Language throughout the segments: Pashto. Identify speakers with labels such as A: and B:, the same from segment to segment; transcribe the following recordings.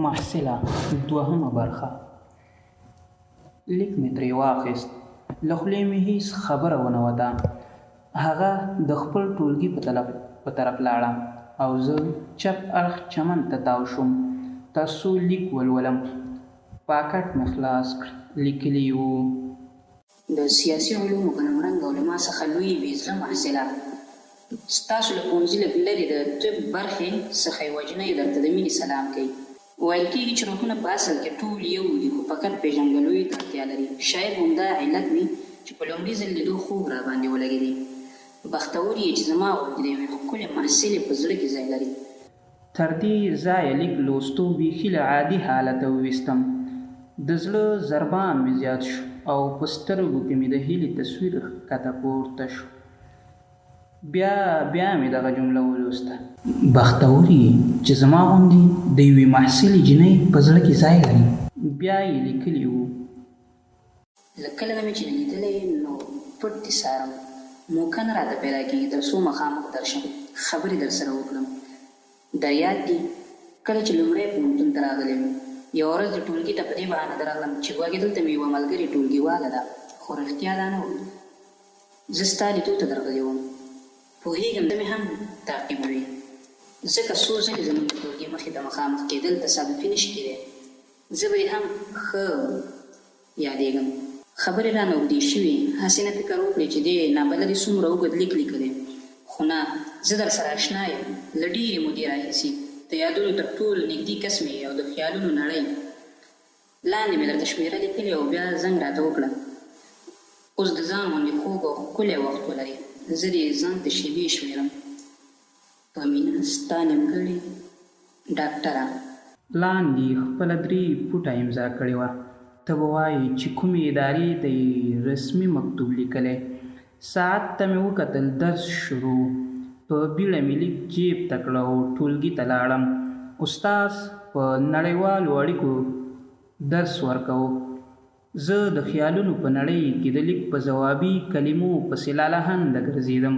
A: محصله دوهمه برخه. لیک مې ترې واخیست. له خولې مې هېڅ خبره ونه وته. هغه د خپل ټولګي په طرف لاړه او زه چپ اړخ چمن ته تاو شوم. تاسو لیک ولولم. پاکټ مې خلاص کړ. لیکلي وو:
B: د سیاسي علومو په نومرنګ او له ما څخه لوی بې زړه محصله، ستاسو له ښوونځي لږ لرې د طب برخې څخه یوه جنۍ درته د مینې سلام کوي. ویل کېږي چې روحونه په اصل کې ټول یو دي، خو فقط پېژندګلویو ته اړتیا لري. شاید همدا علت وي چې په لومړي ځل لیدو خوب راباندې ولګېدې. بختور یې چې زما غوندې د یوې ښکلې محصلې په زړه کې ځای لري.
A: تر دې ځایه لیک لوستو بیخي له عادي حالته وویستم. د زړه ضربان مې زیات شو او په سترګو کې مې د هیلې تصویر ښکته پورته شو. بیا مې دغه جمله ولوسته: بختور یې چې زما غوندې د یوې محصلې جینۍ په زړه کې ځای لري. بیا یې لیکلي وو:
B: له کله نه مې چې لیدلی نو پټ دې څارم. موقع نه راته پیدا کېږي تر څو مخامخ درشم، خبرې در سره وکړم. در یاد دي کله چې لومړی پوهنتون ته راغلی وم، یوه ورځ د ټولګي ته په دې بهانه درغلم چې ګواکې دلته مې یوه ملګرې ټولګیواله ده، خو رښتیا دا نه وه. زه ستا لیدو ته درغلی وم. پوهېږم ته مې هم تعقیبوي، ځکه څو ځلې زموږ د ټولګي مخې ته مخامخ کېدل تصادفي نه شي کېدی. زه به یې هم ښه یادېږم. خبرې رانه اوږدې شوې، هسې نه فکر وکړې چې دې نابلدې څومره اوږد لیک لیکلی. خو نه، زه در سره اشنا یم. له ډېرې مودې راهیسې د یادونو تر ټولو نږدې کس مې او د خیالونو نړۍ. لاندې مې درته شمېره لیکلې او بیا زنګ راته وکړه. اوس د ځان غوندې خوږ او ښکلی وخت ولرې. زه دې ځان ته شېبې شمېرم. په مینه ستا نیمګړې ډاکټره.
A: لاندې خپله 3 فوټه امضا کړې وه. ته به وایې چې کومې ادارې ته یې رسمي مکتوب لیکلی. ساعت ته مې وکتل، درس شروع. په بیړه مې لیک جیب ته کړه او ټولګي ته لاړم. استاد په نړیوالو اړیکو درس ورکوه. زه د خیالونو په نړۍ کې د لیک په ځوابي کلمو پسې لالهنده ګرځېدم.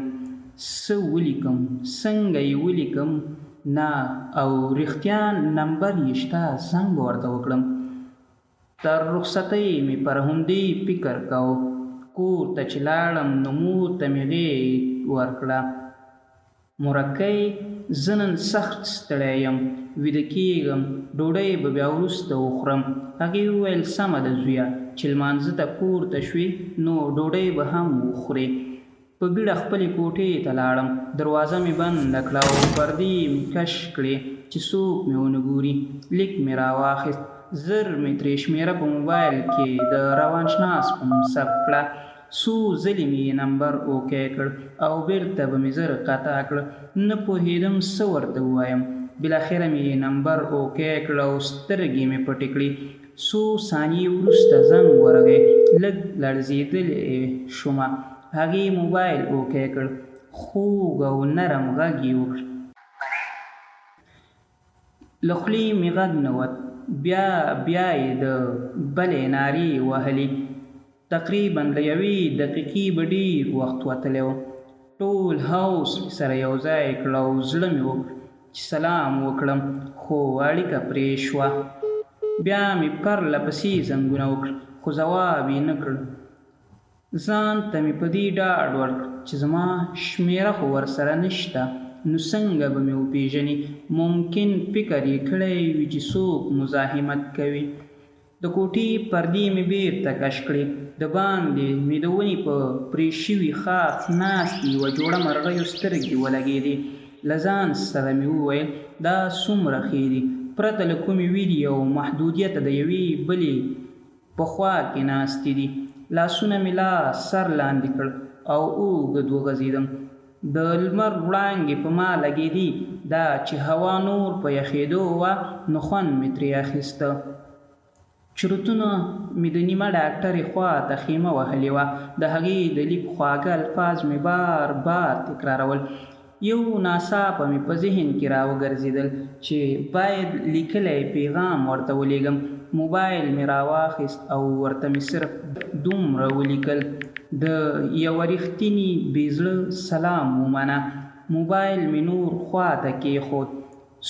A: څه ولیکم، څنګه یې ولیکم، نه او رښتیا نمبر یې شته، زنګ به ورته وکړم. تر رخصتۍ مې پر همدې فکر کوه. کور ته چې لاړم نو مور ته مې غېږ ورکړه. مورکۍ، زه نن سخت ستړی یم، ویده کېږم، ډوډۍ به بیا وروسته وخورم. هغې وویل: سمه ده زویه، چې لمانځه ته پورته شوې نو ډوډۍ به هم وخورې. په بیړه خپلې کوټې ته لاړم. دروازه مې بنده کړه او پردې مې کش کړې چې څوک مې ونه ګوري. لیک مې راواخیست. زر مې ترې شمېره په موبایل کې د روانشناس په نوم ثبت کړه. څو ځلې مې یې نمبر اوکی کړ او بېرته به مې زر قطع کړ. نه پوهېدم څه ورته ووایم. بالاخره مې یې نمبر اوکی کړ او سترګې مې پټې کړې. څو ثانیې وروسته زنګ ورغی. لږ لړزېدلې شومه. هغې موبایل اوکی کړ. خوږ او نرم غږ یې وکړ. له خولې مې غږ نه وت. بیا یې د بلې نارې وهلې. تقریبا له 1 دقیقې به ډېر وخت وتلی و. ټول هوس مې سره یو ځای کړ او زړه مې وکړ چې سلام وکړم، خو اړیکه پرې شوه. بیا مې پرله پسې زنګونه وکړ، خو ځواب یې نه کړ. ځان ته مې په دې ډاډ ورکړ چې زما شمېره خو ورسره نشته، نو څنګه به مې وپېژني. ممکن فکر یې کړی وي چې څوک مزاحمت کوي. د کوټې پردې مې بېرته کش کړې. د باندې مې د ونې په پرې شوي خاښ ناستې یوه جوړه مرغیو سترګې ولګېدې. له ځان سره مې وویل: دا څومره ښې دي، پرته له کومې ویرې او محدودیته د یوې بلې په خوا کې ناستې دي. لاسونه مې لا سر لاندې کړ او اوږد وغځېدم. د لمر وړانګې په ما لګېدې. دا چې هوا نور په یخېدو وه نو خوند مې ترې اخیسته. چورتونه مې د نیمه ډاکټرې خوا ته خیمه وهلې وه. د هغې د لیک خواږه الفاظ مې بار بار تکرارول. یو ناڅاپه مې په ذهن کې راوګرځېدل چې باید لیکلی پیغام ورته ولېږم. موبایل مې راواخیست او ورته مې صرف دومره ولیکل: د یوه رښتیني بې زړه سلام ومنه. موبایل مې نور خوا ته کېښود.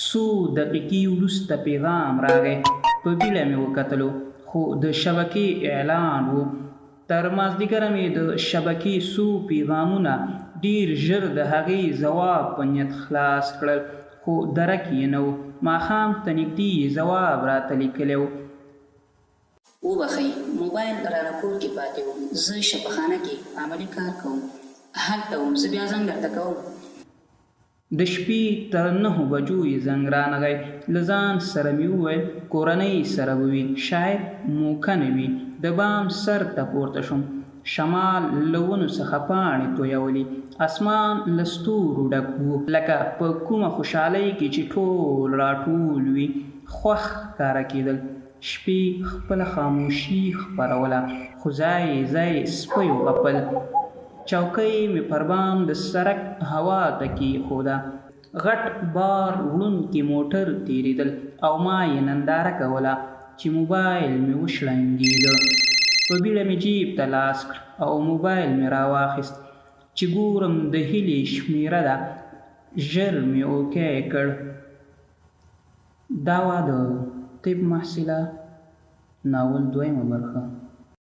A: څو دقیقې وروسته پیغام راغی. په بیړه مې وکتلو خو د شبکې اعلان و. تر مازدیګره مې د شبکې څو پیغامونه ډېر ژر د هغې ځواب په نیت خلاص کړل، خو درک یې نه و. ماښام ته نږدې یې ځواب راته لیکلی و:
B: وبخئ، موبایل رانه کور کې پاتې و. زه شفاخانه کې عملي کار کوم، هلته وم. زه بیا زنګ درته کوم.
A: د شپې تر 9 بجو یې زنګ رانغی. له ځان سره مې وویل کورنۍ سره به وي، شاید موکه نه وي. د بام سر ته پورته شوم. شمال له ونو څخه پاڼې تویولې. اسمان له ستورو ډک و، لکه په کومه خوشحالۍ کې چې ټول راټول وي. خوښ ښکاره کېدل. شپې خپله خاموشي خپروله، خو ځای ځای سپیو غپل. چوکۍ مې پر بام د سړک هوا ته کېښوده. غټ بار وړونکي موټر تېرېدل او ما یې ننداره کوله چې موبایل مې وشړنګېده. په بیړه مې جیب ته لاس کړ او موبایل مې راواخیست چې ګورم د هیلې شمېره ده. ژر مې اوکی کړ. دا وه د طب محصله ناول 2مه برخه.